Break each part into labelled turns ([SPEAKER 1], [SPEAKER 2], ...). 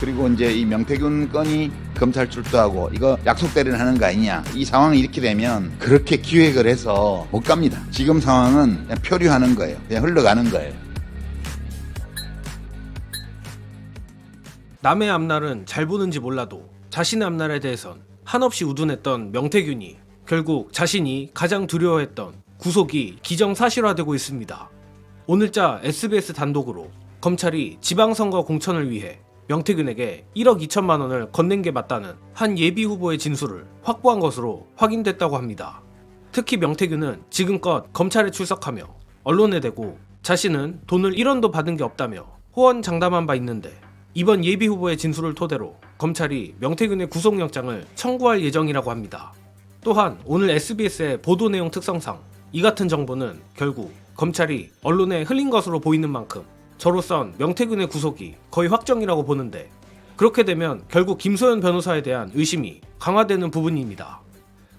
[SPEAKER 1] 그리고 이제 이 명태균 건이 검찰 출두하고 이거 약속 대리를 하는 거 아니냐. 이 상황이 이렇게 되면 그렇게 기획을 해서 못 갑니다. 지금 상황은 그냥 표류하는 거예요. 그냥 흘러가는 거예요.
[SPEAKER 2] 남의 앞날은 잘 보는지 몰라도 자신의 앞날에 대해선 한없이 우둔했던 명태균이 결국 자신이 가장 두려워했던 구속이 기정사실화되고 있습니다. 오늘자 SBS 단독으로 검찰이 지방선거 공천을 위해 명태균에게 1억 2천만 원을 건넨 게 맞다는 한 예비후보의 진술을 확보한 것으로 확인됐다고 합니다. 특히 명태균은 지금껏 검찰에 출석하며 언론에 대고 자신은 돈을 1원도 받은 게 없다며 호언장담한 바 있는데 이번 예비후보의 진술을 토대로 검찰이 명태균의 구속영장을 청구할 예정이라고 합니다. 또한 오늘 SBS의 보도 내용 특성상 이 같은 정보는 결국 검찰이 언론에 흘린 것으로 보이는 만큼 저로선 명태균의 구속이 거의 확정이라고 보는데 그렇게 되면 결국 김소연 변호사에 대한 의심이 강화되는 부분입니다.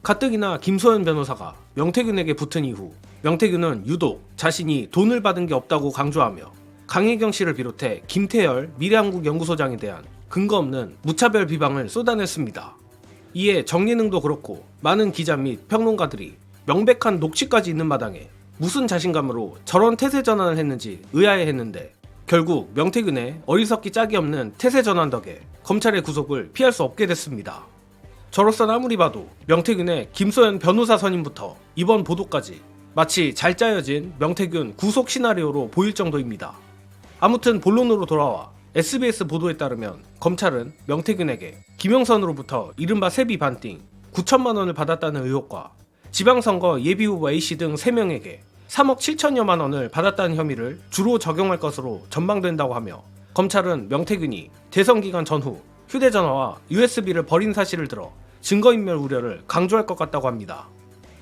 [SPEAKER 2] 가뜩이나 김소연 변호사가 명태균에게 붙은 이후 명태균은 유독 자신이 돈을 받은 게 없다고 강조하며 강혜경 씨를 비롯해 김태열 미래한국연구소장에 대한 근거 없는 무차별 비방을 쏟아냈습니다. 이에 정예능도 그렇고 많은 기자 및 평론가들이 명백한 녹취까지 있는 마당에 무슨 자신감으로 저런 태세 전환을 했는지 의아해했는데 결국 명태균의 어리석기 짝이 없는 태세 전환 덕에 검찰의 구속을 피할 수 없게 됐습니다. 저로선 아무리 봐도 명태균의 김소연 변호사 선임부터 이번 보도까지 마치 잘 짜여진 명태균 구속 시나리오로 보일 정도입니다. 아무튼 본론으로 돌아와 SBS 보도에 따르면 검찰은 명태균에게 김영선으로부터 이른바 세비 반띵 9천만 원을 받았다는 의혹과 지방선거 예비후보 A씨 등 3명에게 3억 7천여만 원을 받았다는 혐의를 주로 적용할 것으로 전망된다고 하며 검찰은 명태균이 대선기간 전후 휴대전화와 USB를 버린 사실을 들어 증거인멸 우려를 강조할 것 같다고 합니다.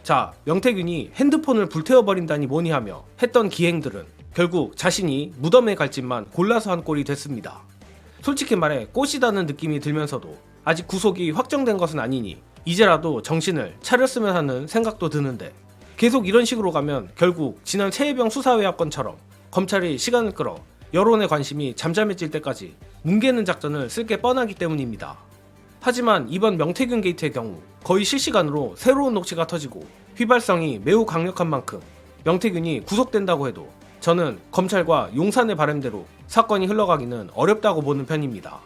[SPEAKER 2] 자, 명태균이 핸드폰을 불태워버린다니 뭐니 하며 했던 기행들은 결국 자신이 무덤에 갈 집만 골라서 한 꼴이 됐습니다. 솔직히 말해 꼬시다는 느낌이 들면서도 아직 구속이 확정된 것은 아니니 이제라도 정신을 차렸으면 하는 생각도 드는데 계속 이런 식으로 가면 결국 지난 최혜병 수사외압건처럼 검찰이 시간을 끌어 여론의 관심이 잠잠해질 때까지 뭉개는 작전을 쓸 게 뻔하기 때문입니다. 하지만 이번 명태균 게이트의 경우 거의 실시간으로 새로운 녹취가 터지고 휘발성이 매우 강력한 만큼 명태균이 구속된다고 해도 저는 검찰과 용산의 바람대로 사건이 흘러가기는 어렵다고 보는 편입니다.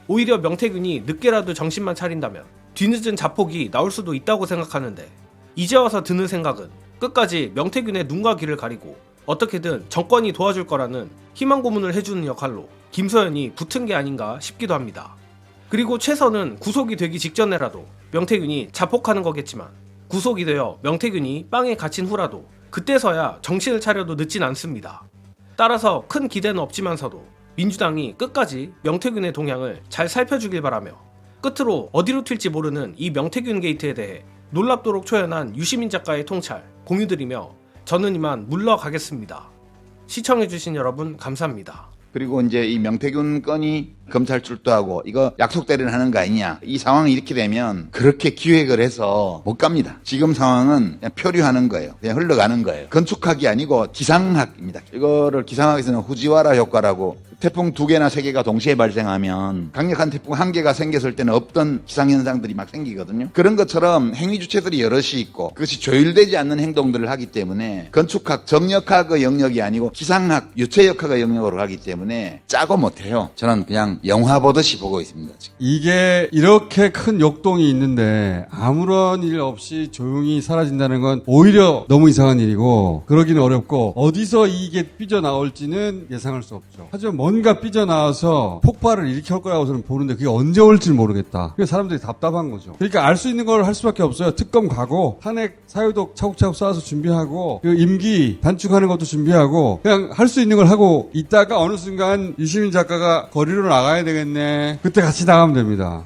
[SPEAKER 2] 오히려 명태균이 늦게라도 정신만 차린다면 뒤늦은 자폭이 나올 수도 있다고 생각하는데 이제 와서 드는 생각은 끝까지 명태균의 눈과 귀를 가리고 어떻게든 정권이 도와줄 거라는 희망 고문을 해주는 역할로 김소연이 붙은 게 아닌가 싶기도 합니다. 그리고 최선은 구속이 되기 직전에라도 명태균이 자폭하는 거겠지만 구속이 되어 명태균이 빵에 갇힌 후라도 그때서야 정신을 차려도 늦진 않습니다. 따라서 큰 기대는 없지만서도 민주당이 끝까지 명태균의 동향을 잘 살펴주길 바라며 끝으로 어디로 튈지 모르는 이 명태균 게이트에 대해 놀랍도록 초연한 유시민 작가의 통찰 공유드리며 저는 이만 물러가겠습니다. 시청해주신 여러분 감사합니다.
[SPEAKER 1] 그리고 이제 이 명태균 건이 검찰 출두하고 이거 약속 대리를 하는 거 아니냐. 이 상황이 이렇게 되면 그렇게 기획을 해서 못 갑니다. 지금 상황은 그냥 표류하는 거예요. 그냥 흘러가는 거예요. 건축학이 아니고 기상학입니다. 이거를 기상학에서는 후지와라 효과라고 태풍 2개나 3개가 동시에 발생하면 강력한 태풍 1개가 생겼을 때는 없던 기상현상들이 막 생기거든요. 그런 것처럼 행위 주체들이 여럿이 있고 그것이 조율되지 않는 행동들을 하기 때문에 건축학, 정역학의 영역이 아니고 기상학, 유체역학의 영역으로 가기 때문에 짜고 못해요. 저는 그냥 영화 보듯이 보고 있습니다. 지금.
[SPEAKER 3] 이게 이렇게 큰 역동이 있는데 아무런 일 없이 조용히 사라진다는 건 오히려 너무 이상한 일이고 그러기는 어렵고 어디서 이게 삐져나올지는 예상할 수 없죠. 하지만 뭔가 삐져나와서 폭발을 일으킬 거라고 저는 보는데 그게 언제 올지 모르겠다. 그래서 사람들이 답답한 거죠. 그러니까 알 수 있는 걸 할 수밖에 없어요. 특검 가고 탄핵 사유독 차곡차곡 쌓아서 준비하고 그 임기 단축하는 것도 준비하고 그냥 할 수 있는 걸 하고 있다가 어느 순간 유시민 작가가 거리로 나가야 되겠네. 그때 같이 나가면 됩니다.